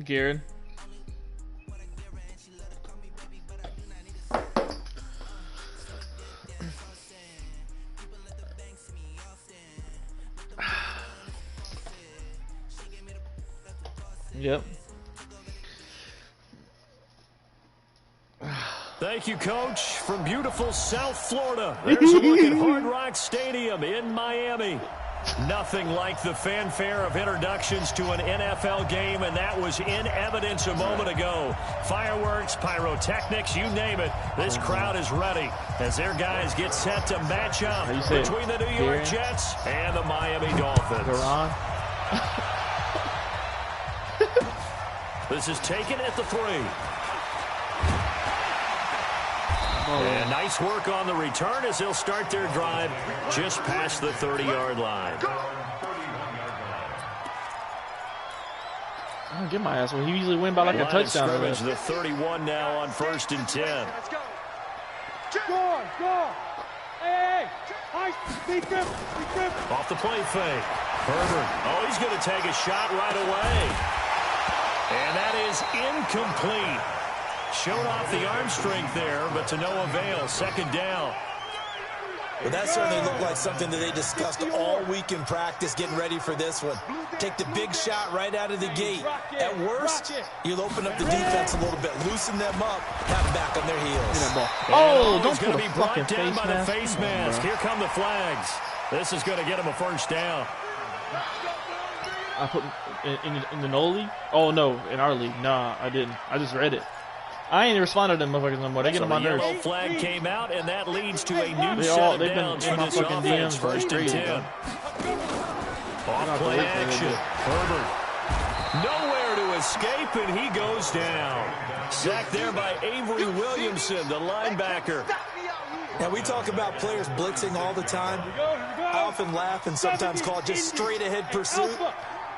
Garrett. Yep. Thank you, Coach. From beautiful South Florida, there's a look at Hard Rock Stadium in Miami. Nothing like the fanfare of introductions to an NFL game, and that was in evidence a moment ago. Fireworks, pyrotechnics, you name it. This crowd is ready as their guys get set to match up between the New York Jets and the Miami Dolphins. This is taken at the 3. And nice work on the return as they'll start their drive just past the 30-yard line. I don't get my ass. Well, he usually win by like a touchdown. Scrimmage, the 31 now on 1st and 10. Let's go. Go. Hey. Off the play fake. Herbert. Oh, he's going to take a shot right away. And that is incomplete. Showed off the arm strength there, but to no avail. 2nd down. Well, that certainly looked like something that they discussed all week in practice, getting ready for this one. Take the big shot right out of the gate. At worst, you'll open up the defense a little bit, loosen them up, have them back on their heels. Oh, don't going to be brought down by the face mask. Here come the flags. This is going to get him a 1st down. I put in the Nole league? Oh, no, in our league. Nah, I didn't. I just read it. I ain't responded to them motherfuckers no more. They get them on nerves. The yellow flag came out, and that leads to a new set of downs for this offense. 1st and 10. Off play action. Herbert. Nowhere to escape, and he goes down. Sacked there by Avery Williamson, the linebacker. Now, we talk about players blitzing all the time. I often laugh and sometimes call it just straight-ahead pursuit.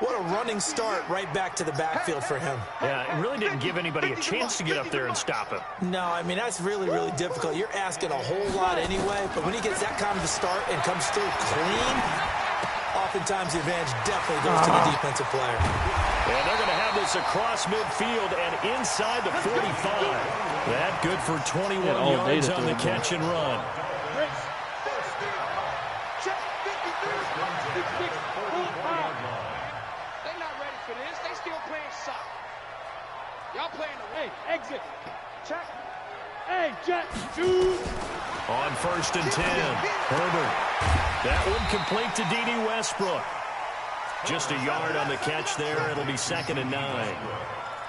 What a running start right back to the backfield for him. Yeah, it really didn't give anybody a chance to get up there and stop him. No, I mean, that's really, really difficult. You're asking a whole lot anyway, but when he gets that kind of a start and comes through clean, oftentimes the advantage definitely goes to the defensive player. And they're going to have this across midfield and inside the 45. That good for 21 yards on the catch and run. Exit. Check. Hey, Jet. Shoot. On 1st and 10. Herbert. That one complete to D.D. Westbrook. Just a yard on the catch there. It'll be 2nd and 9.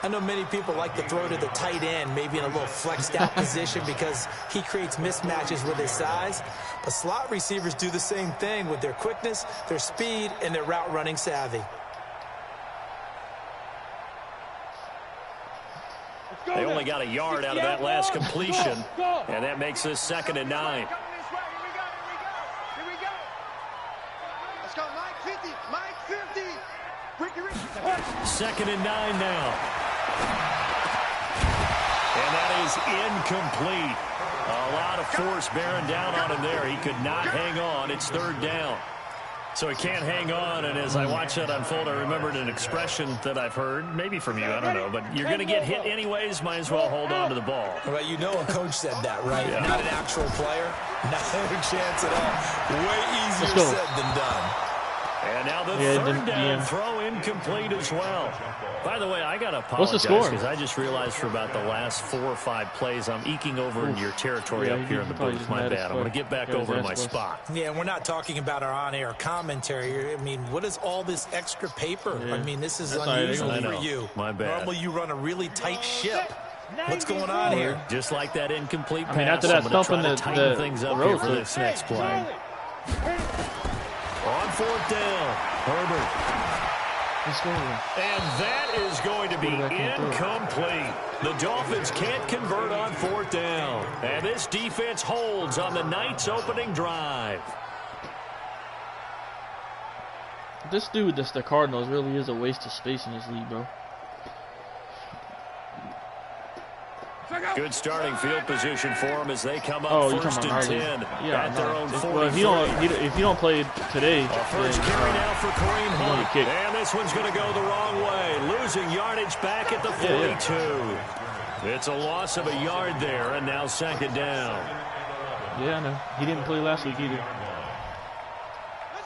I know many people like to throw to the tight end, maybe in a little flexed out position because he creates mismatches with his size. But slot receivers do the same thing with their quickness, their speed, and their route running savvy. They only got a yard out of that last completion, and that makes this 2nd and 9. Here we go. Let's go, Mike 50. 2nd and 9 now. And that is incomplete. A lot of force bearing down on him there. He could not hang on. It's 3rd down. So he can't hang on, and as I watch that unfold, I remembered an expression that I've heard, maybe from you, I don't know, but you're going to get hit anyways, might as well hold on to the ball. Well, you know a coach said that, right? Yeah. Not an actual player. No chance at all. Way easier said than done. And now the 3rd down throw incomplete as well. By the way, I got to apologize because I just realized for about the last 4 or 5 plays, I'm eking over into your territory up here in the booth. My bad. I'm going to get back over to my spot. Yeah, we're not talking about our on-air commentary. I mean, what is all this extra paper? Yeah. I mean, this is unusual for you. My bad. Normally you run a really tight ship. What's going on here? Just like that incomplete pass. I mean, after that I'm going to stuff try to tighten things up here for this next play. 4th down. Herbert. And that is going to be incomplete. The Dolphins can't convert on 4th down. And this defense holds on the night's opening drive. This dude, that's the Cardinals, really is a waste of space in this league, bro. Good starting field position for them as they come up first and 10 at their own 43. Well, if you don't play today, first carry now for Kareem Hunt. And this one's going to go the wrong way, losing yardage back at the 42. It's a loss of a yard there, and now 2nd down. Yeah, I know. He didn't play last week either.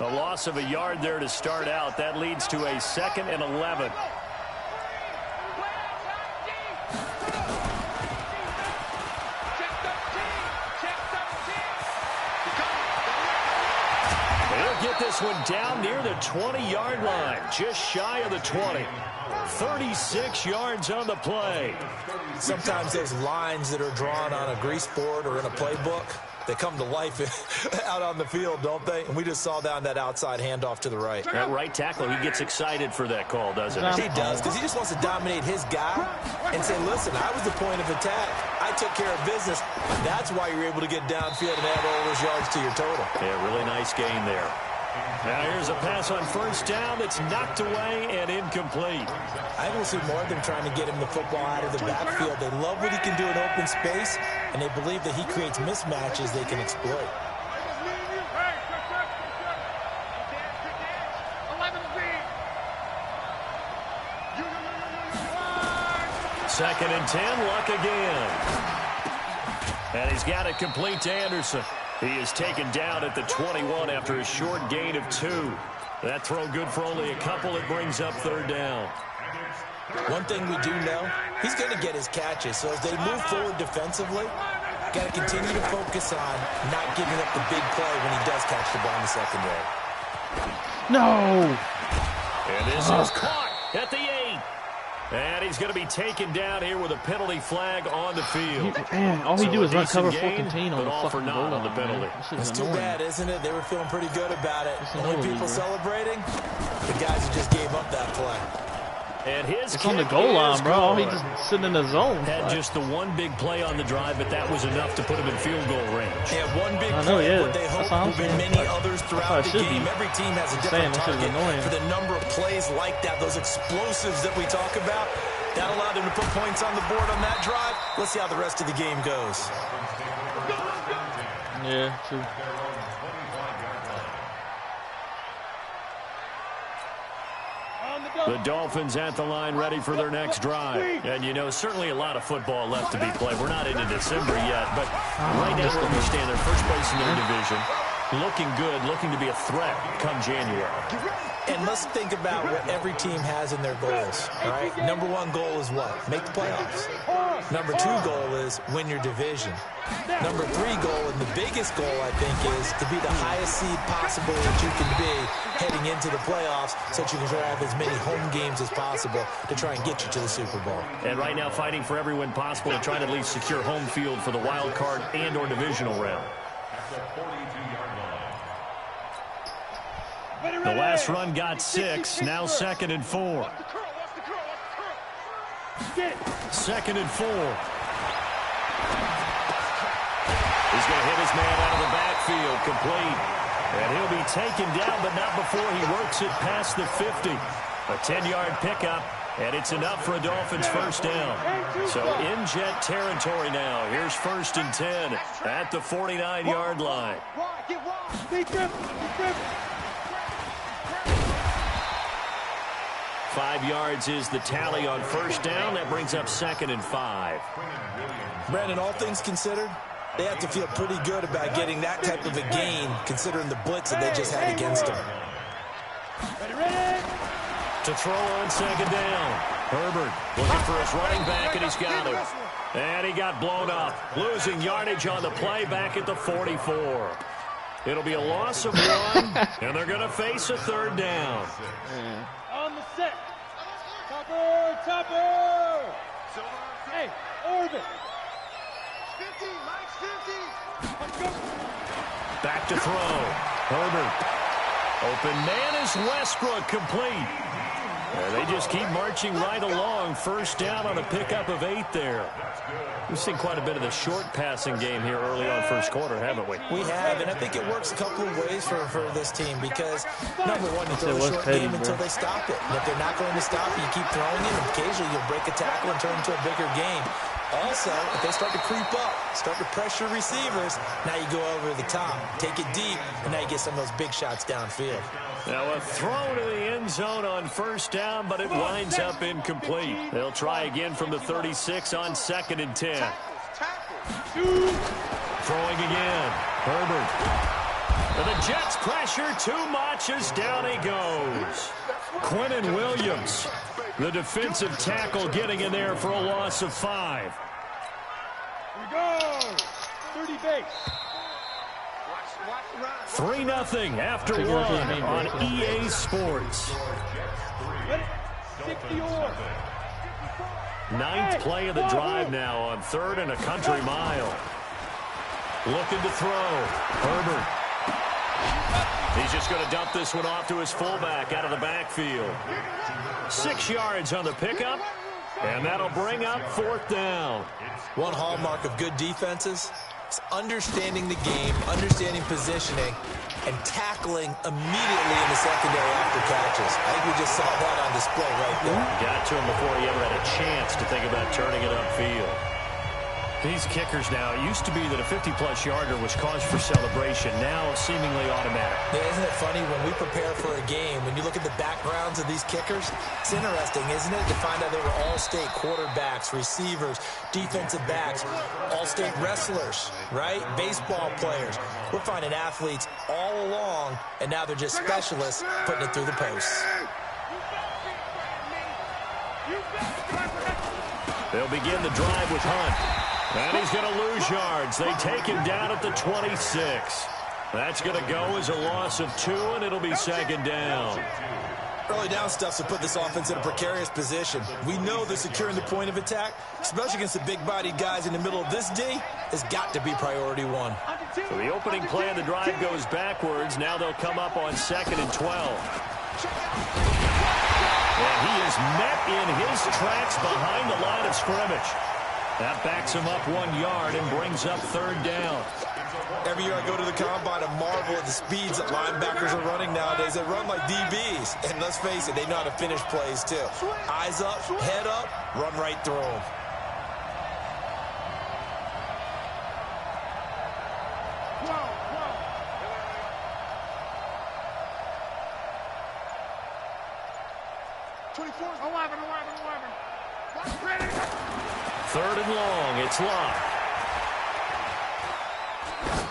A loss of a yard there to start out. That leads to a 2nd and 11. Get this one down near the 20-yard line, just shy of the 20. 36 yards on the play. Sometimes those lines that are drawn on a grease board or in a playbook, they come to life out on the field, don't they? And we just saw down that outside handoff to the right. That right tackle, he gets excited for that call, doesn't he? He does, because he just wants to dominate his guy and say, listen, I was the point of attack. I took care of business. That's why you're able to get downfield and add all those yards to your total. Yeah, really nice gain there. Now here's a pass on 1st down that's knocked away and incomplete. I will see more of them trying to get him the football out of the backfield. They love what he can do in open space, and they believe that he creates mismatches they can exploit. Second and 10, Luck again. And he's got it complete to Anderson. He is taken down at the 21 after a short gain of 2. That throw good for only a couple. It brings up 3rd down. One thing we do know, he's going to get his catches. So as they move forward defensively, got to continue to focus on not giving up the big play when he does catch the ball in the secondary. No! And this is caught at the 8. And he's going to be taken down here with a penalty flag on the field. Man, all he do is run cover 4 contain on the all for fucking naught goal on the penalty. It's too bad, isn't it? They were feeling pretty good about it. Only people celebrating, the guys who just gave up that play. And his it's on the goal line, bro. All he just sitting in the zone. Had just the one big play on the drive, but that was enough to put him in field goal range. Yeah, one big play, what they hope will be many others throughout the game. Every team has a different target for the number of plays like that, those explosives that we talk about. That allowed him to put points on the board on that drive. Let's see how the rest of the game goes. Yeah, true. The Dolphins at the line ready for their next drive. And, you know, certainly a lot of football left to be played. We're not into December yet, but right now we understand they're first place in their division. Looking good, looking to be a threat come January. And let's think about what every team has in their goals, right? Number 1 goal is what? Make the playoffs. Number 2 goal is win your division. Number 3 goal, and the biggest goal, I think, is to be the highest seed possible that you can be heading into the playoffs so that you can have as many home games as possible to try and get you to the Super Bowl. And right now fighting for every win possible to try to at least secure home field for the wild card and or divisional round. The last run got 6, now 2nd and 4. 2nd and 4. He's going to hit his man out of the backfield, complete. And he'll be taken down, but not before he works it past the 50. A 10-yard pickup, and it's enough for a Dolphins first down. So in jet territory now. Here's 1st and 10 at the 49-yard line. 5 yards is the tally on first down. That brings up 2nd and 5. Brandon, all things considered, they have to feel pretty good about getting that type of a gain, considering the blitz that they just had against them. To throw on 2nd down. Herbert looking for his running back, and he's got him. And he got blown up, losing yardage on the play back at the 44. It'll be a loss of 1, and they're going to face a 3rd down. On the set. Topper. Hey, Orbit. 50, Mike's 50. Let's go. Back to throw. Herbert. Open man is Westbrook, complete. And they just keep marching right along. First down on a pickup of 8 there. We've seen quite a bit of the short passing game here early on first quarter, haven't we? We have, and I think it works a couple of ways for this team because, number one, you throw the short game until they stop it. And if they're not going to stop it, you keep throwing it, and occasionally you'll break a tackle and turn it into a bigger game. Also, if they start to creep up, start to pressure receivers, now you go over the top, take it deep, and now you get some of those big shots downfield. Now a throw to the end zone on first down, but it winds up incomplete. They'll try again from the 36 on 2nd and 10. Throwing again. Herbert. And the Jets pressure too much as down he goes. Quinnen Williams, the defensive tackle, getting in there for a loss of 5. Here we go. 30 base. 3-0 after 1 on EA Sports. 9th play of the drive now on 3rd and a country mile. Looking to throw. Herbert. He's just going to dump this one off to his fullback out of the backfield. 6 yards on the pickup, and that'll bring up 4th down. One hallmark of good defenses is understanding the game, understanding positioning, and tackling immediately in the secondary after catches. I think we just saw that on display right there. Got to him before he ever had a chance to think about turning it upfield. These kickers now, it used to be that a 50-plus yarder was cause for celebration. Now seemingly automatic. Yeah, isn't it funny when we prepare for a game, when you look at the backgrounds of these kickers, it's interesting, isn't it, to find out they were all-state quarterbacks, receivers, defensive backs, all-state wrestlers, right? Baseball players. We're finding athletes all along, and now they're just specialists putting it through the posts. They'll begin the drive with Hunt. And he's going to lose yards. They take him down at the 26. That's going to go as a loss of 2, and it'll be 2nd down. Early down stuff to put this offense in a precarious position. We know they're securing the point of attack, especially against the big-bodied guys in the middle of this D, has got to be priority 1. So the opening play of the drive goes backwards. Now they'll come up on 2nd and 12. And he is met in his tracks behind the line of scrimmage. That backs him up 1 yard and brings up 3rd down. Every year I go to the combine and marvel at the speeds that linebackers are running nowadays. They run like DBs. And let's face it, they know how to finish plays too. Eyes up, head up, run right through them. Third and long, it's locked.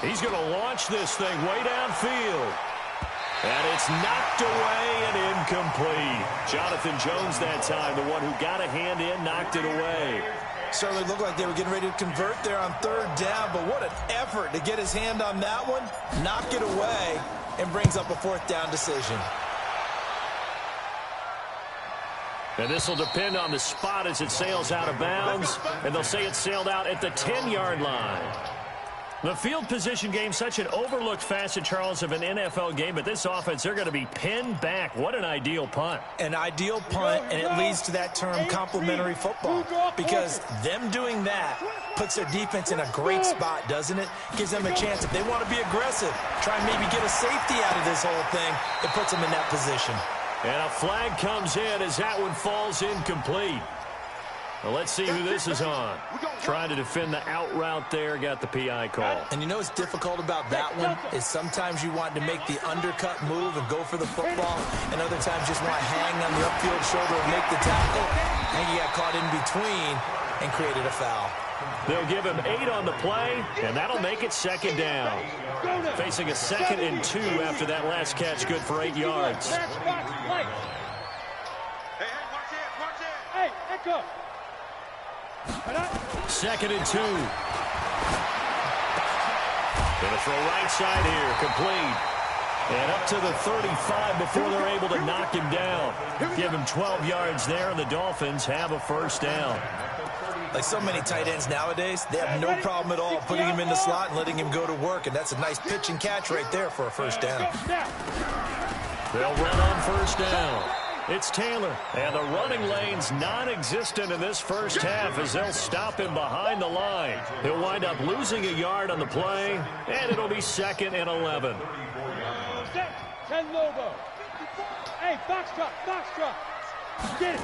He's going to launch this thing way downfield. And it's knocked away and incomplete. Jonathan Jones that time, the one who got a hand in, knocked it away. Certainly looked like they were getting ready to convert there on 3rd down, but what an effort to get his hand on that one, knock it away, and brings up a 4th down decision. And this will depend on the spot as it sails out of bounds. And they'll say it sailed out at the 10-yard line. The field position game, such an overlooked facet, Charles, of an NFL game. But this offense, they're going to be pinned back. What an ideal punt. An ideal punt, and it leads to that term complementary football. Because them doing that puts their defense in a great spot, doesn't it? Gives them a chance, if they want to be aggressive, try and maybe get a safety out of this whole thing. It puts them in that position. And a flag comes in as that one falls incomplete. Well, let's see who this is on. Trying to defend the out route there, got the PI call. And you know what's difficult about that one is sometimes you want to make the undercut move and go for the football, and other times just want to hang on the upfield shoulder and make the tackle. And you got caught in between and created a foul. They'll give him 8 on the play, and that'll make it 2nd down. Facing a 2nd and 2 after that last catch, good for 8 yards. Hey, echo. 2nd and 2. Gonna throw right side here, complete. And up to the 35 before they're able to knock him down. Give him 12 yards there, and the Dolphins have a 1st down. Like so many tight ends nowadays, they have no problem at all putting him in the slot and letting him go to work, and that's a nice pitch and catch right there for a first down. They'll run on first down. It's Taylor, and the running lane's non-existent in this first half as they'll stop him behind the line. He'll wind up losing a yard on the play, and it'll be 2nd and 11. 10 Lobo. Hey, box truck. Get it.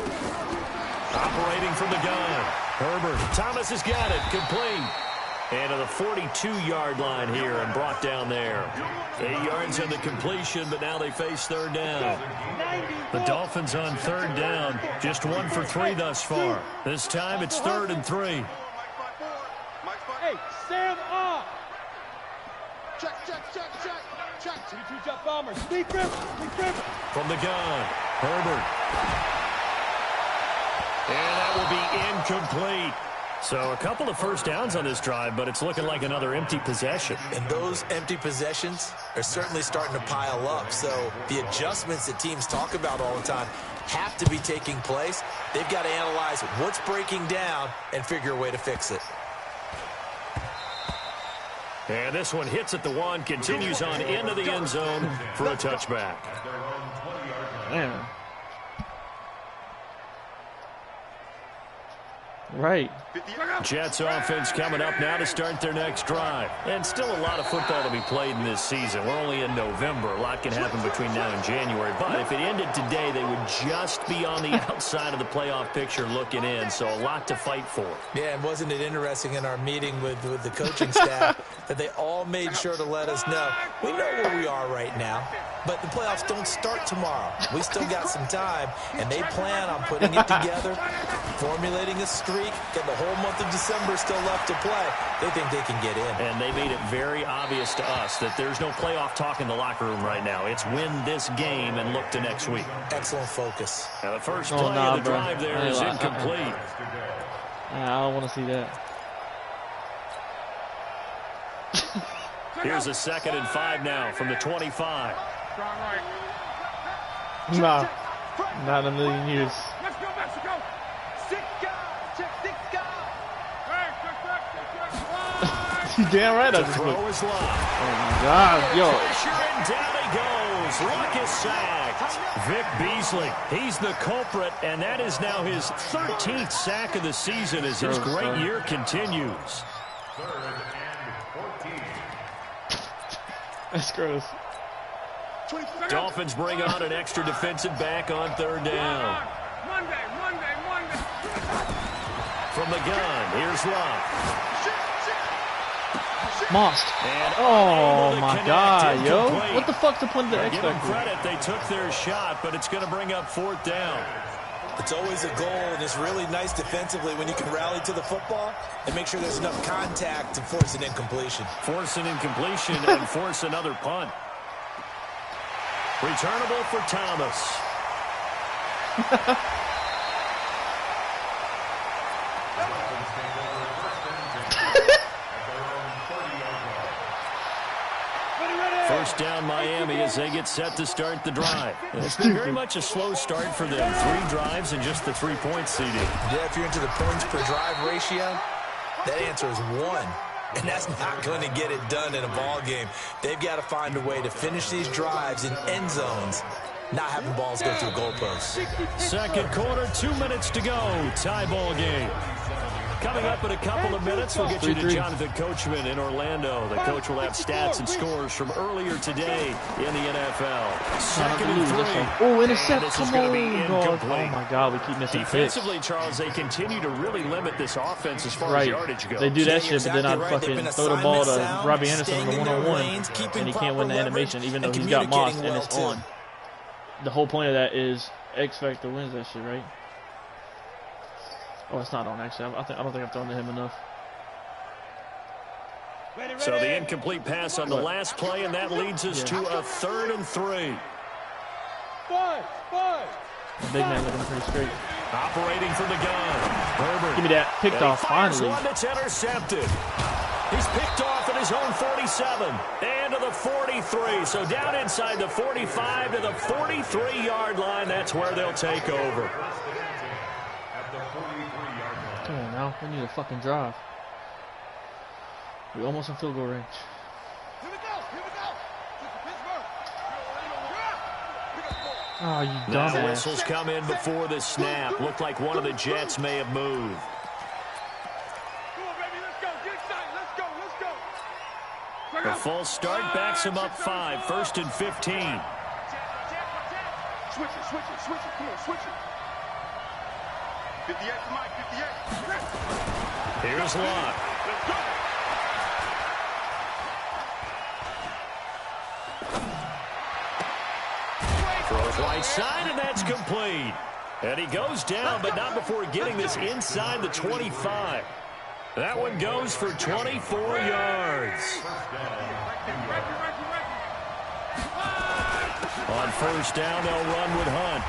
Operating from the gun. Herbert. Thomas has got it. Complete. And to the 42-yard line here and brought down there. 8 yards on the completion, but now they face third down. The Dolphins on third down. Just 1 for 3 thus far. This time it's 3rd and 3. Hey, Sam off. Check. 2 jump bombers. Deep river. From the gun. Herbert. And that will be incomplete. So a couple of first downs on this drive, but it's looking like another empty possession. And those empty possessions are certainly starting to pile up. So the adjustments that teams talk about all the time have to be taking place. They've got to analyze what's breaking down and figure a way to fix it. And this one hits at the 1, continues on into the end zone for a touchback. Man. Right. Jets offense coming up now to start their next drive. And still a lot of football to be played in this season. We're only in November. A lot can happen between now and January. But if it ended today, they would just be on the outside of the playoff picture looking in. So a lot to fight for. Yeah, and wasn't it interesting in our meeting with the coaching staff that they all made sure to let us know, we know where we are right now, but the playoffs don't start tomorrow. We still got some time, and they plan on putting it together, formulating a streak, get the whole month of December still left to play. They think they can get in. And they made it very obvious to us that there's no playoff talk in the locker room right now. It's win this game and look to next week. Excellent focus. Now the first play of the drive there is incomplete. I don't want to see that. Here's a 2nd and 5 now from the 25. Nah, not in a million years. Let's go, Mexico. You damn right I To just throw looked. is locked. Oh my God, yo. Pressure and down he goes. Luck is sacked. Vic Beasley, he's the culprit, and that is now his 13th sack of the season as his great year continues. That's gross. Dolphins bring on an extra defensive back on third down. Monday. From the gun, here's Luck. Mossed. And Oh unable to my connect, God, yo. incomplete. What the fuck's the point of the X Give them Factor? credit, they took their shot, but it's going to bring up 4th down. It's always a goal, and it's really nice defensively when you can rally to the football and make sure there's enough contact to force an incompletion. Force an incompletion and force another punt. Returnable for Thomas. First down Miami as they get set to start the drive. And it's been very much a slow start for them. 3 drives and just the 3 points seeded. Yeah, if you're into the points per drive ratio, that answer is 1. And that's not going to get it done in a ball game. They've got to find a way to finish these drives in end zones, not having balls go through goalposts. Second quarter, 2 minutes to go. Tie ball game. Coming up in a couple of minutes, we'll get you to Jonathan Coachman in Orlando. The coach will have stats and scores from earlier today in the NFL. 2nd and 3. Oh, intercept. This is Come going to be on, dog. Oh incomplete. my God, we keep missing picks. Defensively, Charles, they continue to really limit this offense as far as Right. yardage goes. They do that Yeah, shit, but then exactly I right. They've fucking been throw the ball to assignment sound, Robbie Anderson on staying the in their one-on-one, lanes, keeping and he can't win the proper animation, even though leverage, he's got and Moss and communicating it's well, on. The whole point of that is X Factor wins that shit, right? Oh, it's not on, actually. I don't think I've thrown to him enough. So the incomplete pass on the last play, and that leads us to a 3rd and 3. Five. The big man looking pretty straight. Operating from the gun. Herbert. Give me that. Picked And he off, fires finally. one that's intercepted. He's picked off at his own 47 and to the 43. So down inside the 45 to the 43-yard line. That's where they'll take over. Come on now. We need a fucking drive. We almost in field goal range. Here we go. Here we go. Pittsburgh. Oh, you Now dumbass. whistles come in before the snap. Looked like one of the Jets may have moved. Come on, baby. Let's go. Get excited. Let's go. Let's go. The false start backs him up 5. 1st and 15. Switch it. Switch it. Switch it. Come on. Switch it. 58 to Mike. 58. Here's Locke. Let's go. Throws right side, and that's complete. And he goes down, but not before getting this inside the 25. That one goes for 24 yards. On first down, they'll run with Hunt.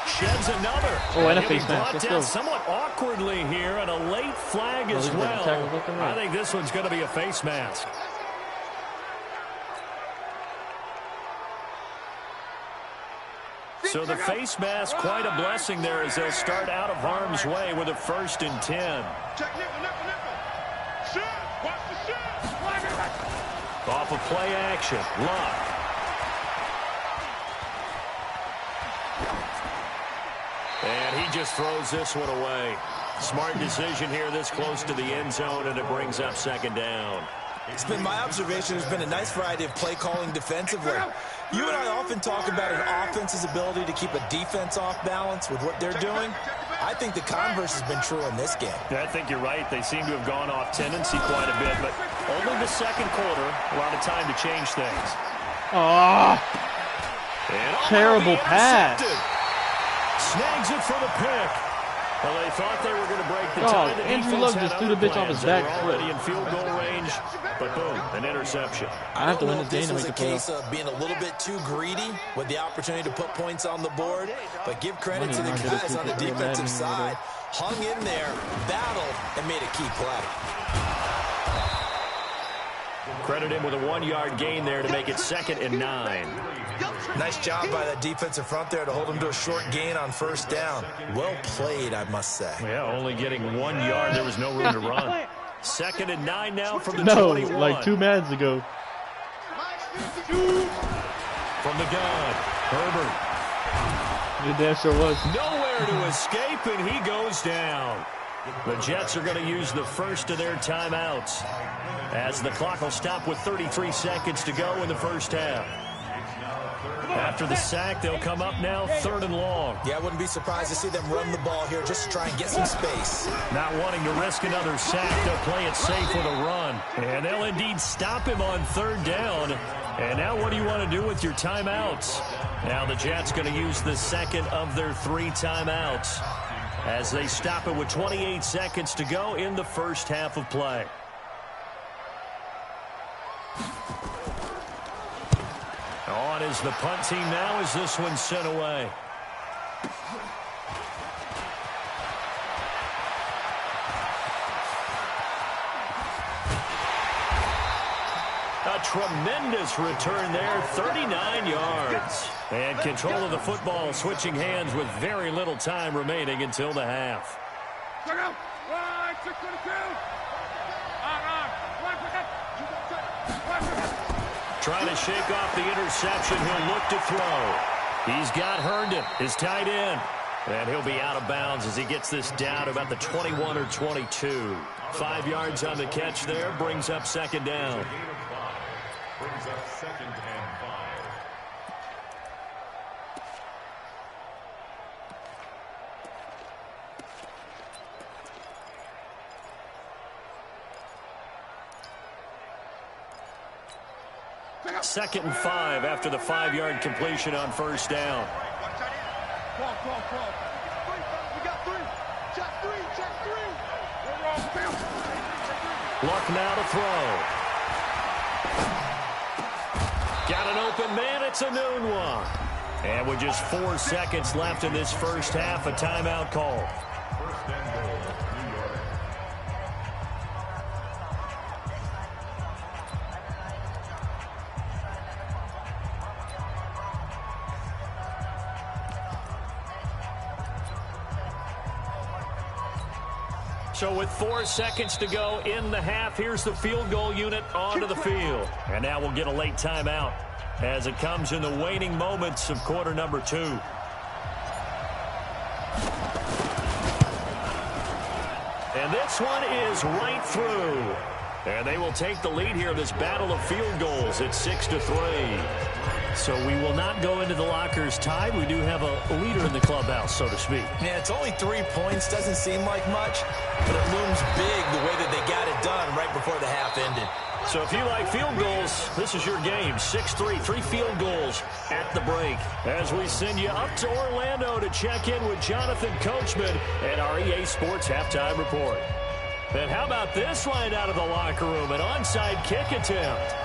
Sheds another. Oh, and a He'll be face mask. brought Let's down go. somewhat awkwardly here, and a late flag as he's gonna well. tackle left and right. I think this one's going to be a face mask. So the face mask, quite a blessing there as they'll start out of harm's way with a 1st and 10. Check nickel. Shoot. Watch the shoot. Off of play action, Locke. And he just throws this one away. Smart decision here this close to the end zone, and it brings up 2nd down. It's been my observation there's been a nice variety of play calling defensively. You and I often talk about an offense's ability to keep a defense off balance with what they're doing. I think the converse has been true in this game. I think you're right. They seem to have gone off tendency quite a bit, but only the 2nd quarter, a lot of time to change things. Oh, And terrible pass. Snags it for the pick. Well, they thought they were going to break the Oh, tie. The Andrew defense Luck had just threw the other bitch off his plans. They back were foot. already in field goal range, but boom, an interception. I have to win know this if game to was make a the playoffs. case of being a little bit too greedy with the opportunity to put points on the board, but give credit to the guys on the defensive side. Hung in there, battled, and made a key play. Credit him with a 1-yard gain there to make it 2nd and 9. Nice job by that defensive front there to hold him to a short gain on 1st down. Well played, I must say. Yeah, only getting 1 yard. There was no room to run. 2nd and 9 now from the No, 21. like 2 minutes ago. From the gun, Herbert. It damn sure was. Nowhere to escape, and he goes down. The Jets are going to use the first of their timeouts as the clock will stop with 33 seconds to go in the first half. After the sack, they'll come up now 3rd and long. Yeah, I wouldn't be surprised to see them run the ball here just to try and get some space. Not wanting to risk another sack, they'll play it safe with a run. And they'll indeed stop him on 3rd down. And now what do you want to do with your timeouts? Now the Jets going to use the 2nd of their 3 timeouts as they stop it with 28 seconds to go in the first half of play. On is the punt team now as this one's sent away. A tremendous return there, 39 yards. And control of the football switching hands with very little time remaining until the half. Check out. 622. Trying to shake off the interception. He'll look to throw. He's got Herndon, his tight end. And he'll be out of bounds as he gets this down to about the 21 or 22. 5 yards on the catch there. Brings up 2nd down. Brings up 2nd and 5. Second and 5 after the 5-yard completion on first down. Call. We got 3. Check 3. Luck now to throw. Got an open man. It's a noon one. And with just 4 seconds left in this first half, a timeout call. First and goal, New York. So with 4 seconds to go in the half, here's the field goal unit onto the field. And now we'll get a late timeout as it comes in the waning moments of quarter number 2. And this one is right through. And they will take the lead here in this battle of field goals at 6-3. So we will not go into the lockers tied. We do have a leader in the clubhouse, so to speak. Yeah, it's only 3 points. Doesn't seem like much, but it looms big the way that they got it done right before the half ended. So if you like field goals, this is your game. 6-3, 3 field goals at the break. As we send you up to Orlando to check in with Jonathan Coachman and our EA Sports Halftime Report. And how about this line out of the locker room? An onside kick attempt.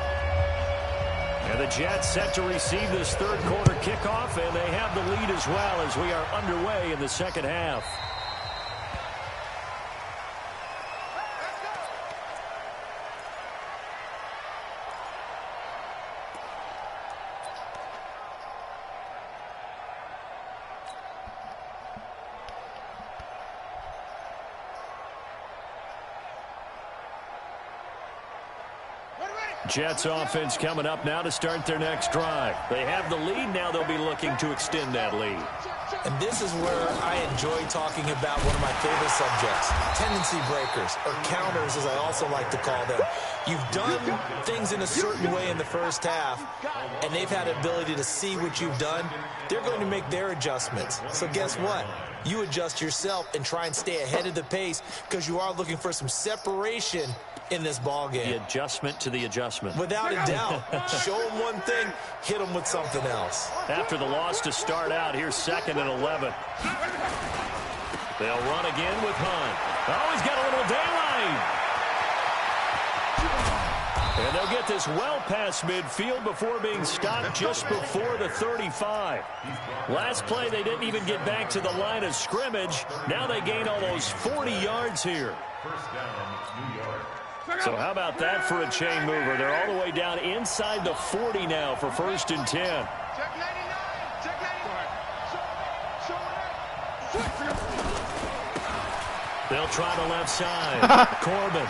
And the Jets set to receive this third quarter kickoff, and they have the lead as well as we are underway in the second half. Jets offense coming up now to start their next drive. They have the lead. Now they'll be looking to extend that lead. And this is where I enjoy talking about one of my favorite subjects, tendency breakers, or counters as I also like to call them. You've done things in a certain way in the first half, and they've had an ability to see what you've done. They're going to make their adjustments. So guess what? You adjust yourself and try and stay ahead of the pace because you are looking for some separation in this ball game. The adjustment to the adjustment. Without a doubt. Show them one thing, hit them with something else. After the loss to start out, here's 2nd and 11. They'll run again with Hunt. Oh, he's got a little daylight. And they'll get this well past midfield before being stopped just before the 35. Last play, they didn't even get back to the line of scrimmage. Now they gain almost 40 yards here. First down, New York. So how about that for a chain mover? They're all the way down inside the 40 now for 1st and 10. Check 99. Check 99. They'll try the left side. Corbin.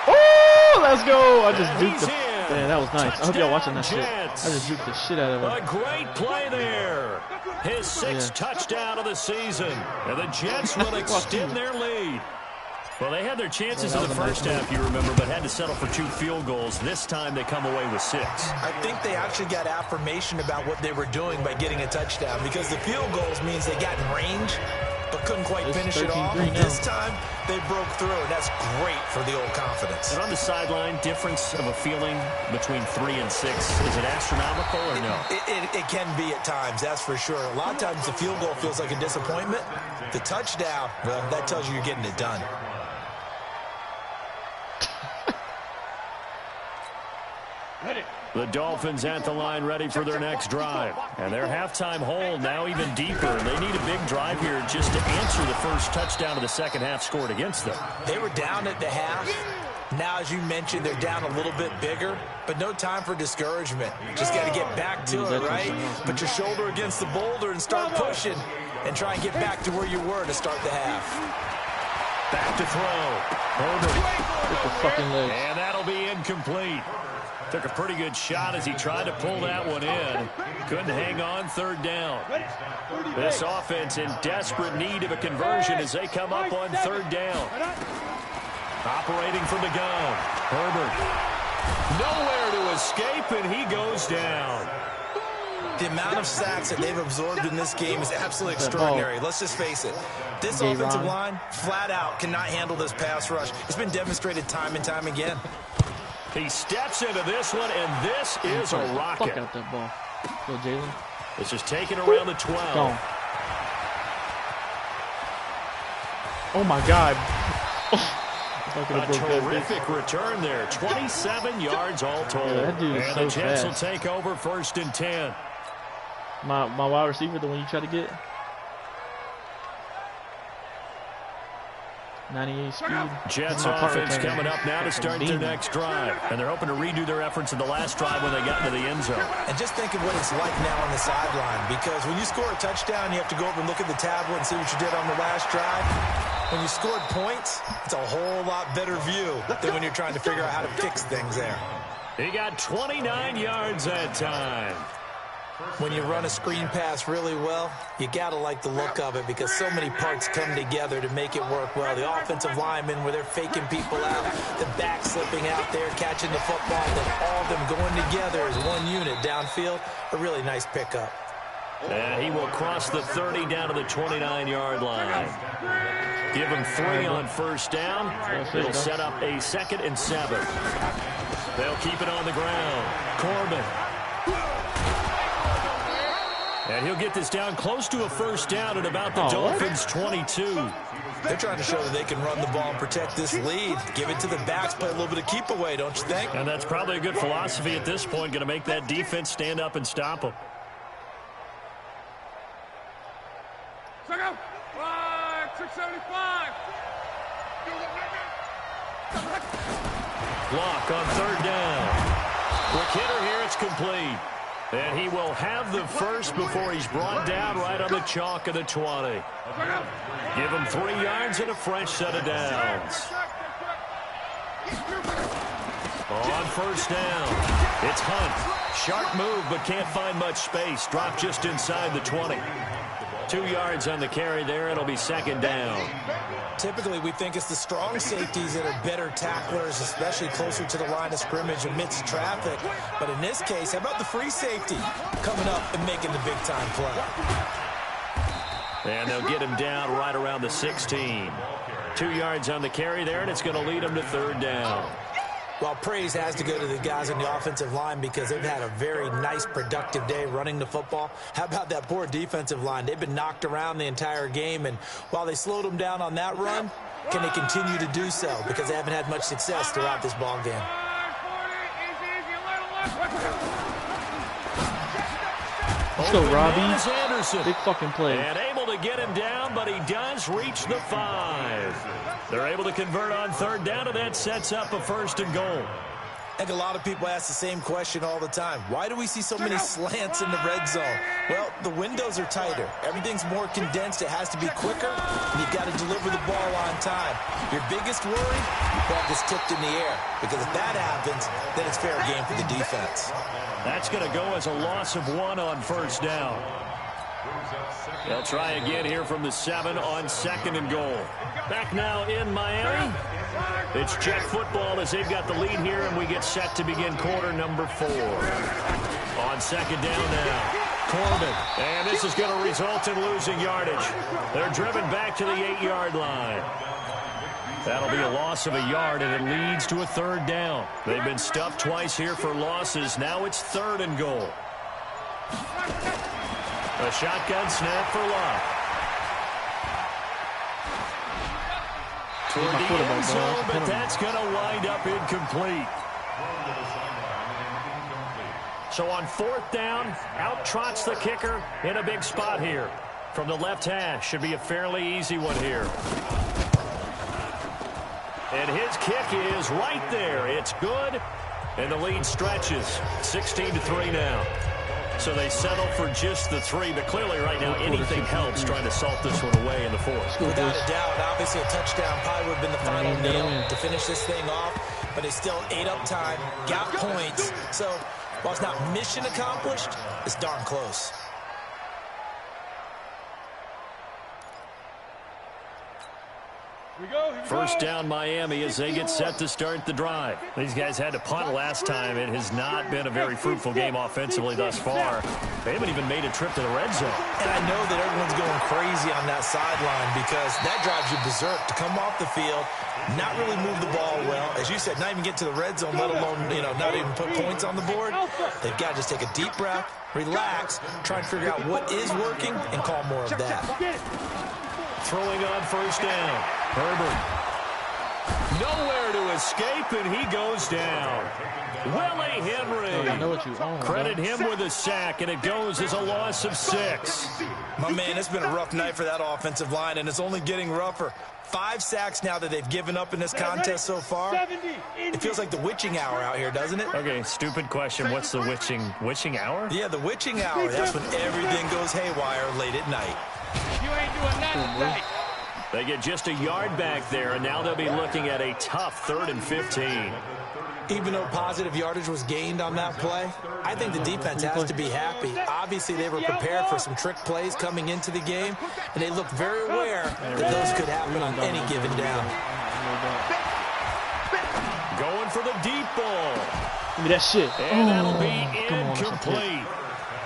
Oh, let's go. I just And duped he's him. in. Man, that was nice. I hope y'all watching that shit. Jets. I just duped the shit out of A him. great play there. His 6th touchdown of the season. And the Jets will extend their lead. Well, they had their chances in the first half, you remember, but had to settle for 2 field goals. This time they come away with 6. I think they actually got affirmation about what they were doing by getting a touchdown because the field goals means they got in range but couldn't quite finish it off. This time they broke through, and that's great for the old confidence. And on the sideline, difference of a feeling between 3 and 6, is it astronomical or no? It can be at times, that's for sure. A lot of times the field goal feels like a disappointment. The touchdown, well, that tells you you're getting it done. The Dolphins at the line ready for their next drive. And their halftime hole now even deeper. They need a big drive here just to answer the first touchdown of the second half scored against them. They were down at the half. Now, as you mentioned, they're down a little bit bigger, but no time for discouragement. Just got to get back to it, right? Put your shoulder against the boulder and start pushing and try and get back to where you were to start the half. Back to throw. Herbert. With the fucking legs. And that'll be incomplete. Took a pretty good shot as he tried to pull that one in. Couldn't hang on 3rd down. This offense in desperate need of a conversion as they come up on 3rd down. Operating from the gun. Herbert. Nowhere to escape, and he goes down. The amount of sacks that they've absorbed in this game is absolutely extraordinary. Let's just face it. This offensive line, flat out, cannot handle this pass rush. It's been demonstrated time and time again. He steps into this one, and this is a rocket. Fuck out that ball. Go, Jalen. This is taken around the 12. Gone. Oh, my God. A terrific return there. 27 yards all told. Yeah, that dude is and so the Jets fast. will take over 1st and 10. My wide receiver, the one you try to get. 98 speed. Jets My partner offense came in. coming up now to start their next drive. And they're hoping to redo their efforts in the last drive when they got into the end zone. And just think of what it's like now on the sideline, because when you score a touchdown, you have to go over and look at the tablet and see what you did on the last drive. When you scored points, it's a whole lot better view than when you're trying to figure out how to fix things there. He got 29 yards that time. When you run a screen pass really well, you got to like the look of it because so many parts come together to make it work well. The offensive linemen, where they're faking people out, the back slipping out there, catching the football, then all of them going together as one unit downfield. A really nice pickup. And he will cross the 30 down to the 29-yard line. Give him 3 on first down. It'll set up a 2nd and 7. They'll keep it on the ground. Corbin. And he'll get this down close to a first down at about the Dolphins' 22. They're trying to show that they can run the ball and protect this lead. Give it to the backs, play a little bit of keep away, don't you think? And that's probably a good philosophy at this point, going to make that defense stand up and stop them. Second, 675. Block on 3rd down. Quick hitter here, it's complete. And he will have the first before he's brought down right on the chalk of the 20. Give him 3 yards and a fresh set of downs. On first down, it's Hunt. Sharp move, but can't find much space. Drop just inside the 20. 2 yards on the carry there. It'll be 2nd down. Typically, we think it's the strong safeties that are better tacklers, especially closer to the line of scrimmage amidst traffic. But in this case, how about the free safety coming up and making the big-time play? And they'll get him down right around the 16. 2 yards on the carry there, and it's going to lead him to 3rd down. Well, praise has to go to the guys on the offensive line because they've had a very nice, productive day running the football. How about that poor defensive line? They've been knocked around the entire game, and while they slowed them down on that run, can they continue to do so? Because they haven't had much success throughout this ball game. Let's go, Robbie. Big fucking play. And able to get him down, but he does reach the 5. They're able to convert on 3rd down, and that sets up a 1st and goal. I think a lot of people ask the same question all the time. Why do we see so many slants in the red zone? Well, the windows are tighter. Everything's more condensed. It has to be quicker, and you've got to deliver the ball on time. Your biggest worry, the ball gets tipped in the air, because if that happens, then it's fair game for the defense. That's going to go as a loss of 1 on 1st down. They'll try again here from the 7 on 2nd and goal. Back now in Miami. It's jet football as they've got the lead here, and we get set to begin quarter number 4. On 2nd down now, Corbin. And this is going to result in losing yardage. They're driven back to the 8-yard line. That'll be a loss of a yard, and it leads to a 3rd down. They've been stuffed twice here for losses. Now it's 3rd and goal. A shotgun snap for Locke. Toward the end zone, but that's going to wind up incomplete. So on 4th down, out trots the kicker in a big spot here. From the left hash, should be a fairly easy one here. And his kick is right there. It's good, and the lead stretches. 16-3 now. So they settle for just the 3, but clearly right now anything helps trying to salt this one away in the 4th. Without a doubt, obviously a touchdown probably would have been the final nail to finish this thing off, but it's still ate up time, got points. So while it's not mission accomplished, it's darn close. First down Miami as they get set to start the drive. These guys had to punt last time. It has not been a very fruitful game offensively thus far. They haven't even made a trip to the red zone. And I know that everyone's going crazy on that sideline because that drives you berserk to come off the field, not really move the ball well. As you said, not even get to the red zone, let alone, not even put points on the board. They've got to just take a deep breath, relax, try and figure out what is working, and call more of that. Throwing on first down. Herbert. Nowhere to escape, and he goes down. Willie Henry. I know what you own. Credit him with a sack, and it goes as a loss of 6. My man, it's been a rough night for that offensive line, and it's only getting rougher. 5 sacks now that they've given up in this contest so far. It feels like the witching hour out here, doesn't it? Okay, stupid question. What's the witching hour? Yeah, the witching hour. That's when everything goes haywire late at night. You ain't doing nothing today. They get just a yard back there, and now they'll be looking at a tough 3rd and 15. Even though positive yardage was gained on that play, I think the defense has to be happy. Obviously, they were prepared for some trick plays coming into the game, and they looked very aware that those could happen on any given down. Going for the deep ball. Give me that shit. And that'll be incomplete.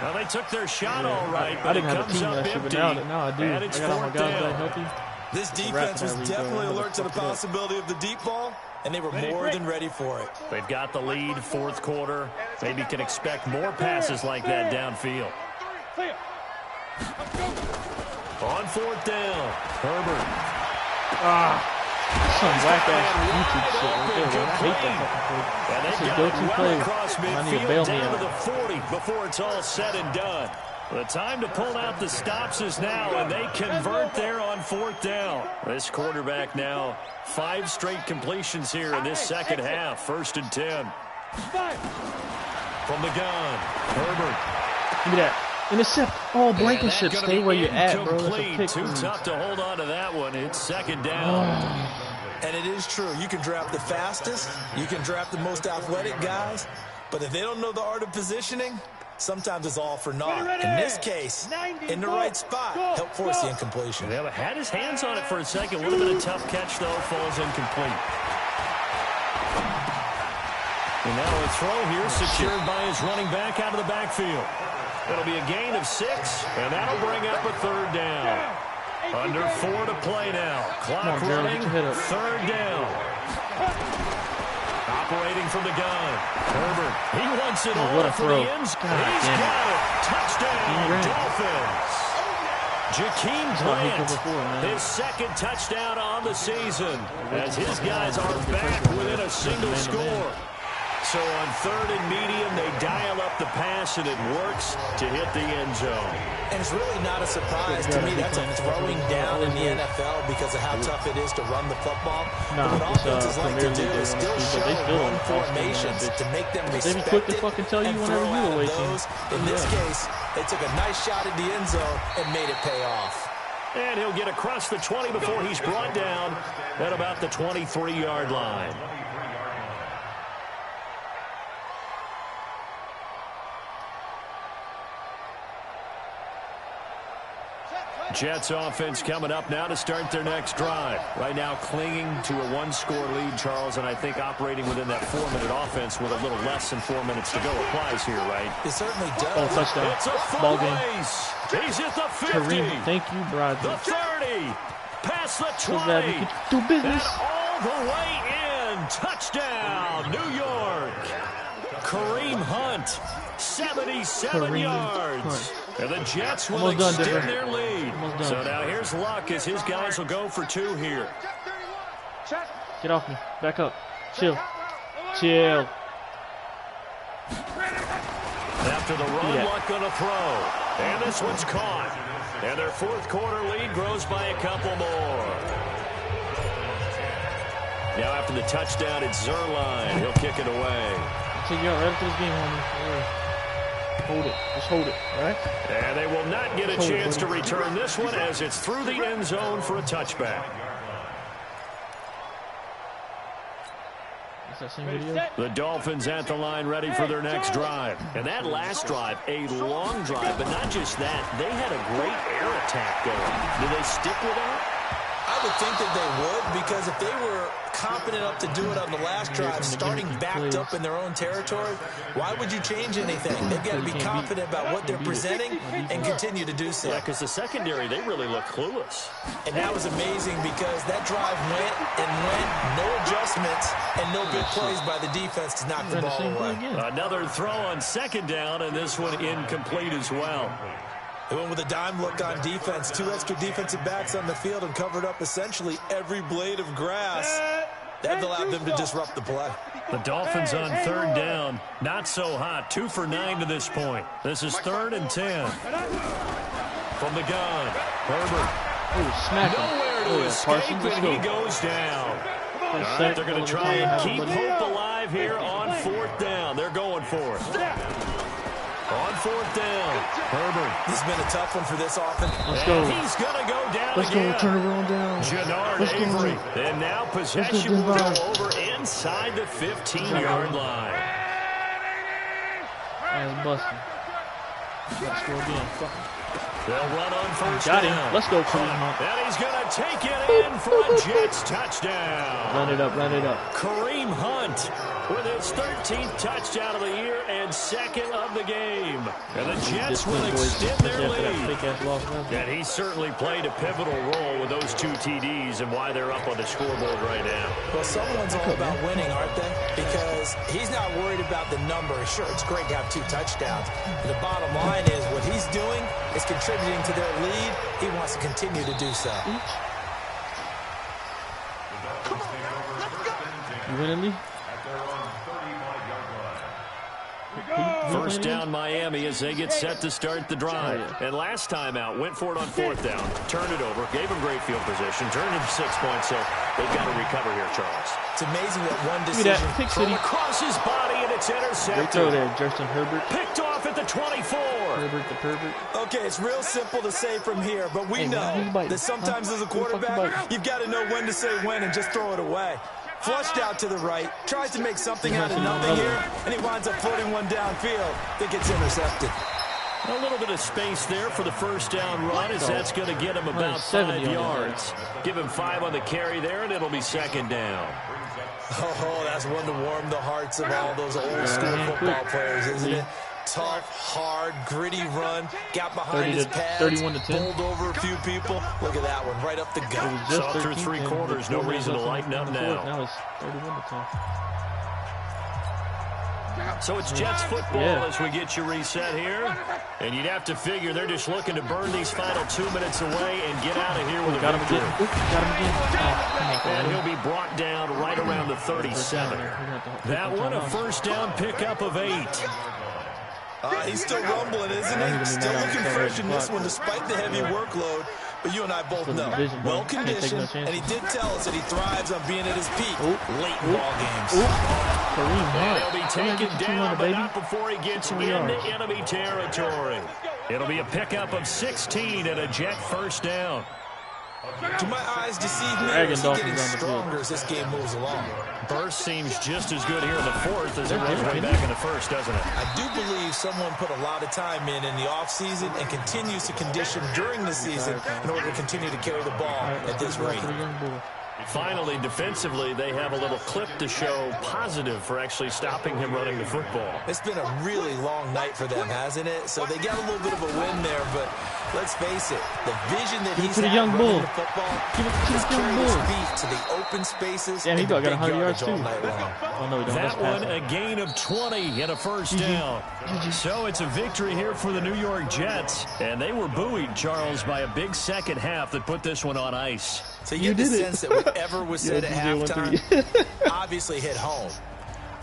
Well, they took their shot all right, I but didn't it have a comes team up that shit, but empty. now I do. And I it's got all my 4th guys back down. healthy. This defense was definitely alert to the possibility of the deep ball, and they were more than ready for it. They've got the lead, 4th quarter. Maybe can expect more passes like that downfield. On 4th down, Herbert. Some whack-ass YouTube shit right there, man. I hate that fucking play. And they This is got go-to it play. well across I need to midfield bail me down to out. the 40 before it's all said and done. The time to pull out the stops is now, and they convert there on 4th down. This quarterback now 5 straight completions here in this second half. 1st and 10. From the gun, Herbert. Give me that. Intercept. Oh, Blankenship. Gonna Stay be where you're at, bro. That's a incomplete. pick. Too tough to hold on to that one. It's 2nd down. And it is true. You can draft the fastest. You can draft the most athletic guys. But if they don't know the art of positioning, sometimes it's all for naught. In this case, in the right spot, help force the incompletion. Yeah, but had his hands on it for a second. Would have been a tough catch, though. Falls incomplete. And now a throw here secured by his running back out of the backfield. It'll be a gain of 6, and that'll bring up a 3rd down. Under 4 to play now. Clock running, 3rd down. Operating from the gun. Herbert, he wants it all what a for throw. the ends. He's God got damn it. Touchdown, Dolphins. Jakeem Grant, his 2nd touchdown on the season, as his guys are back within a single score. So on 3rd and medium, they dial up the pass, and it works to hit the end zone. And it's really not a surprise to me. That's a throwing down in the NFL because of how tough it is to run the football. But what offenses like to do is still show run formations to make them respect quick to it fucking tell you and whenever throw you out away those. In this case, they took a nice shot at the end zone and made it pay off. And he'll get across the 20 before he's brought down at about the 23-yard line. Jets offense coming up now to start their next drive. Right now clinging to a 1-score lead, Charles, and I think operating within that 4-minute offense with a little less than 4 minutes to go applies here, right? It certainly does. Oh, touchdown. It's a full Ball game. race. He's at the 50. Kareem, thank you, Broderick. The 30. Past the So 20. glad we could do business. And all the way in. Touchdown, New York. Kareem Hunt, 77 yards. Hunt. And the Jets will Almost done, extend Denver. their lead. Almost done. So now here's Luck as his guys will go for 2 here. Get off me. Back up. Chill. Chill. After the run, Luck going to throw. And this one's caught. And their 4th quarter lead grows by a couple more. Now after the touchdown, it's Zerline. He'll kick it away. Take you out right after this game, homie. Yeah. Hold it. Just hold it, all right? And they will not get a chance to return this one as it's through the end zone for a touchback. Is that same video? The Dolphins at the line ready for their next drive. And that last drive, a long drive, but not just that. They had a great air attack going. Do they stick with that? I would think that they would, because if they were confident enough to do it on the last drive, starting backed up in their own territory, why would you change anything? They've got to be confident about what they're presenting and continue to do so. Yeah, because the secondary, they really look clueless. And that was amazing because that drive went and went, no adjustments, and no big plays by the defense to knock the ball away. Another throw on 2nd down, and this one incomplete as well. They went with a dime look on defense. 2 extra defensive backs on the field and covered up essentially every blade of grass. That allowed them to disrupt the play. The Dolphins on 3rd down. Not so hot. 2 for 9 to this point. This is 3rd and 10. From the gun, Herbert. Oh, smack him. Nowhere to escape, and he goes down. All right, they're going to try and keep hope alive here on 4th down. They're going for it. On fourth down, Herbert. This has been a tough one for this offense. Let's go. And he's going to go down Let's again. go. Turn it around down. Jannard Let's go. Avery. And now possession will go over inside the 15-yard line. That's busting. Let's go again. Fuck. They'll run on first Got down. him. Let's go, Kareem Hunt. And he's going to take it in for a Jets touchdown. Run it up. Run it up. Kareem Hunt with his 13th touchdown of the year and second of the game. And the Jets will extend their lead. And he certainly played a pivotal role with those 2 TDs and why they're up on the scoreboard right now. Well, someone's all about winning, aren't they? Because he's not worried about the number. Sure, it's great to have 2 touchdowns. But the bottom line is what he's doing is contributing to their lead. He wants to continue to do so. You winning me? First down Miami as they get set to start the drive. And last time out, went for it on fourth down, turned it over, gave them great field position, turned it 6 points, so they've got to recover here, Charles. It's amazing that one decision thrown across his body and it's intercepted. Great throw there, Justin Herbert. Picked off at the 24. Herbert the pervert. Okay, it's real simple to say from here, but we know that sometimes as a quarterback, you've got to know when to say when and just throw it away. Flushed out to the right, tries to make something out of nothing here, and he winds up floating one downfield that gets intercepted. A little bit of space there for the first down run as that's going to get him about 5 yards. Give him 5 on the carry there, and it'll be second down. Oh, that's one to warm the hearts of all those old school football players, isn't it? Tough, hard, gritty run. Got behind his pads, pulled over a few people. Look at that one, right up the gut. Saw through 3 quarters, no reason to lighten up now. Now it's 31 to 10. So it's Jets football as we get you reset here. And you'd have to figure they're just looking to burn these final 2 minutes away and get out of here with a victory. Got him again. And he'll be brought down right around the 37. That one, a first down pickup of 8. He's still rumbling, isn't he? Still looking fresh in this one despite the heavy workload. But you and I both know, well-conditioned, and he did tell us that he thrives on being at his peak late in ball games. He'll be taken down, but not before he gets into enemy territory. It'll be a pickup of 16 and a Jet first down. Do my eyes deceive me, or is he getting stronger as this game moves along? Burst seems just as good here in the fourth as it was way back in the first, doesn't it? I do believe someone put a lot of time in the offseason and continues to condition during the season in order to continue to carry the ball at this rate. Finally, defensively, they have a little clip to show positive for actually stopping him running the football. It's been a really long night for them, hasn't it? So they got a little bit of a win there, but let's face it, the vision that he's had running the football just carried his feet to the open spaces and he got big 100 yards all too. night long. Oh, no, that one, a gain of 20 and a first down. So it's a victory here for the New York Jets, and they were buoyed, Charles, by a big second half that put this one on ice. So you get the sense that whatever was said at halftime obviously hit home.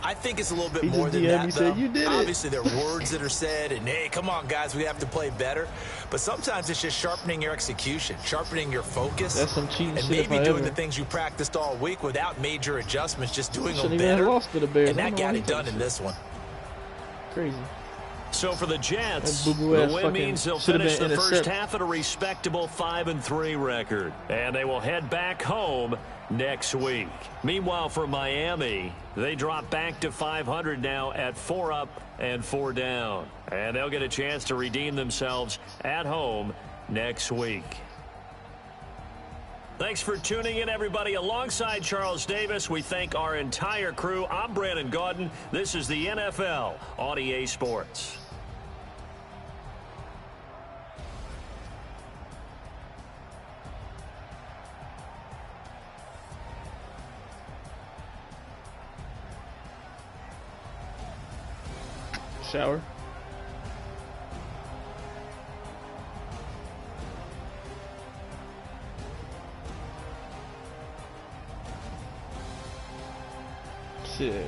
I think it's a little bit more than that, though. Obviously, there are words that are said, and, hey, come on, guys, we have to play better. But sometimes it's just sharpening your execution, sharpening your focus, and maybe doing the things you practiced all week without major adjustments, just doing them better. And that got it done in this one. Crazy. So for the Jets, the win means they'll finish the first half at a respectable 5-3 record. And they will head back home next week. Meanwhile, for Miami, they drop back to 500 now at 4 up and 4 down. And they'll get a chance to redeem themselves at home next week. Thanks for tuning in, everybody. Alongside Charles Davis, we thank our entire crew. I'm Brandon Gaudin. This is the NFL on EA Sports. Shower. Shit.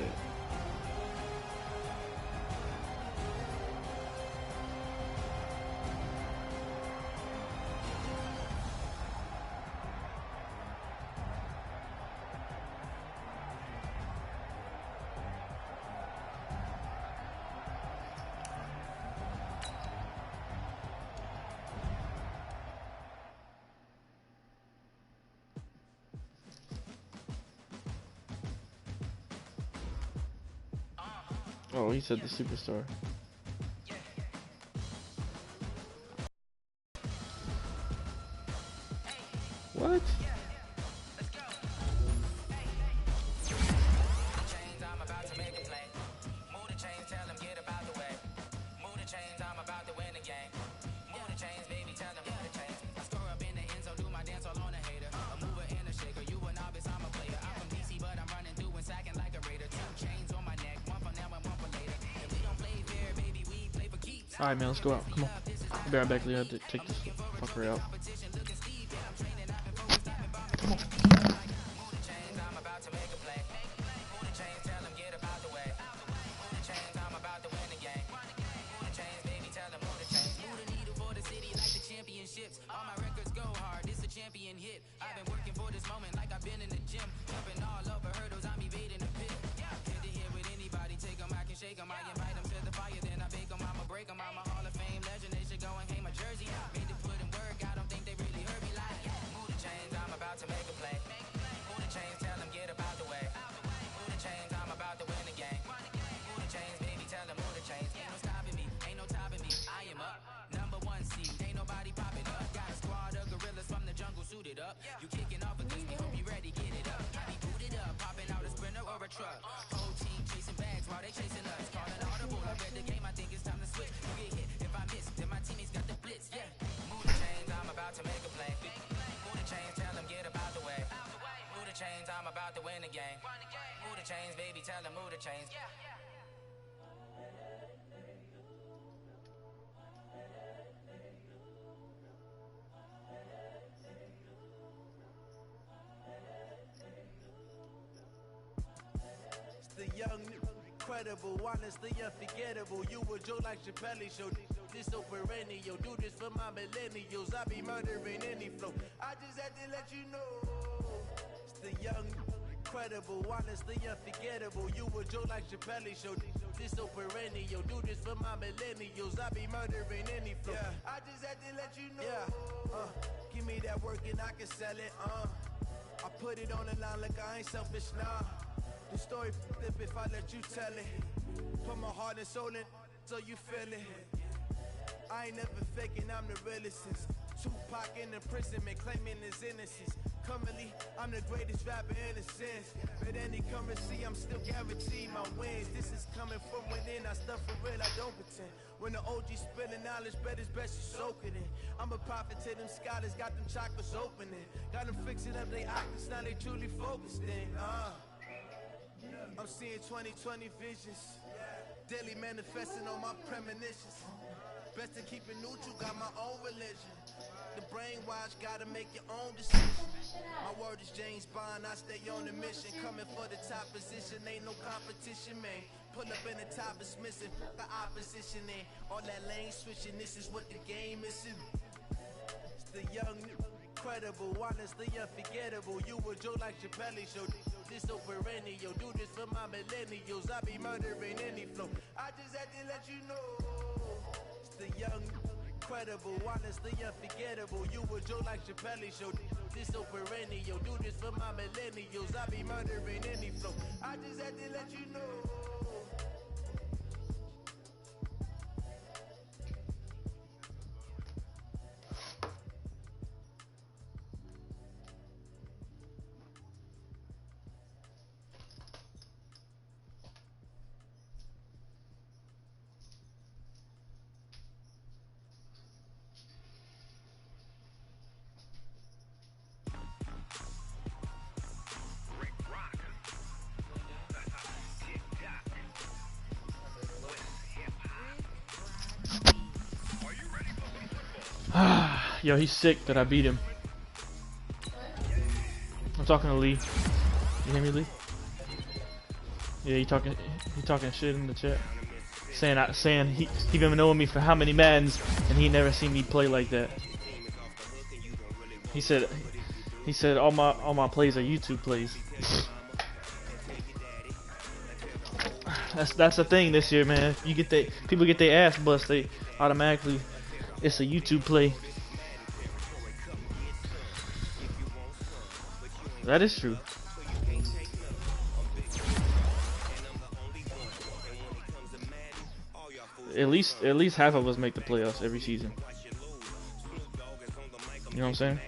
Oh, he said the superstar. What? Alright, man, let's go out. Come on. I'll be right back. We have to take this fucker out. Come on. You kicking off against me, hope you ready, get it up. I be booted up, popping out a sprinter or a truck. Whole team chasing bags while they chasing us. Calling audible, I read the game, I think it's time to switch. You get hit if I miss, then my teammates got the blitz, yeah. Move the chains, I'm about to make a play. Move the chains, tell them get about the way. Move the chains, I'm about to win the game. Move the chains, baby, tell them move the chains. The young, incredible, honestly unforgettable. You a Joe like Chappelle show. This so perennial. Do this for my millennials. I be murdering any flow. I just had to let you know. It's the young, incredible, honestly unforgettable. You a Joe like Chappelle show. This so perennial. Do this for my millennials. I be murdering any flow. Yeah. I just had to let you know. Yeah. Give me that work and I can sell it. I put it on the line like I ain't selfish, nah. The story flip if I let you tell it. Put my heart and soul in so you feel it. I ain't never faking, I'm the realest since Tupac in imprisonment, claiming his innocence. Currently, I'm the greatest rapper in a sense. But any currency, I'm still guaranteed my wins. This is coming from within, I stuff for real, I don't pretend. When the OG spilling knowledge, bet it's best you soak it in. I'm a prophet to them scholars, got them chakras opening. Got them fixing up they optics, now they truly focused in. I'm seeing 2020 visions, daily manifesting on my premonitions. Best to keep it neutral, got my own religion. The brainwash, gotta make your own decision. My word is James Bond, I stay on the mission. Coming for the top position, ain't no competition, man. Pull up in the top, it's missing, the opposition in. All that lane switching, this is what the game is. It's the young, incredible, honestly unforgettable. You a Joe like Chappelle show. This so perennial. Do this for my millennials. I be murdering any flow. I just had to let you know. It's the young, incredible, honestly unforgettable. You a Joe like Chappelle show. This so perennial. Do this for my millennials. I be murdering any flow. I just had to let you know. Yo, he's sick that I beat him. I'm talking to Lee. You hear me, Lee? Yeah, he talking shit in the chat. Saying he been knowing me for how many Maddens and he never seen me play like that. He said all my plays are YouTube plays. That's the thing this year, man. You get people get their ass bust, they automatically it's a YouTube play. That is true. at least half of us make the playoffs every season. You know what I'm saying?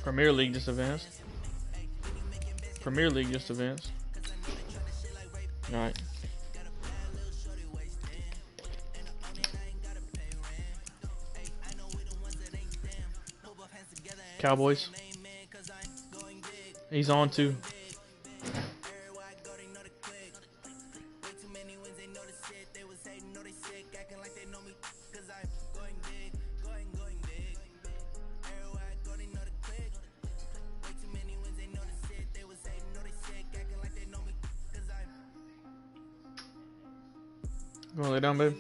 Premier League just advanced. Premier League just advanced. Alright. Cowboys. He's on too. You wanna lay down, babe?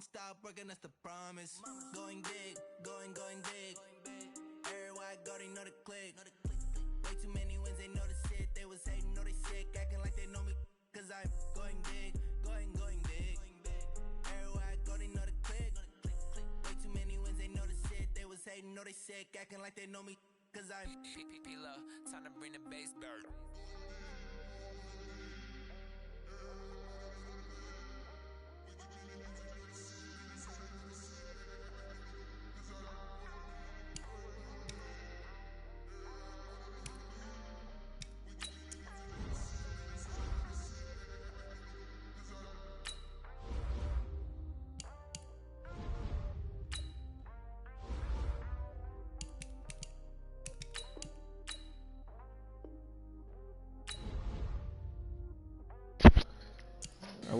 Stop working, that's the promise. Going big, going big. Everywhere I go, they know the click. Way too many wins, they know the shit. They was hating, know they sick, acting like they know me. Cause I'm going big, going big. Everywhere I go, they know the click. Way too many wins, they know the shit. They was hating, know they sick, acting like they know me. Cause I'm P-P-P-Love, time to bring the bass bird.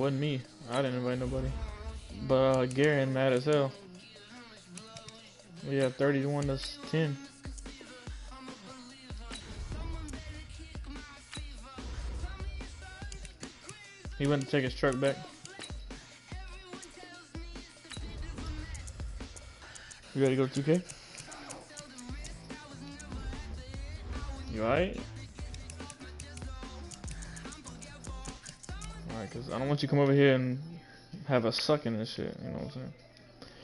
wasn't me. I didn't invite nobody. But Garen mad as hell. We have 31 to 10. He went to take his truck back. You ready to go 2K? You alright? Alright, cause I don't want you to come over here and have us sucking and shit, you know what I'm saying?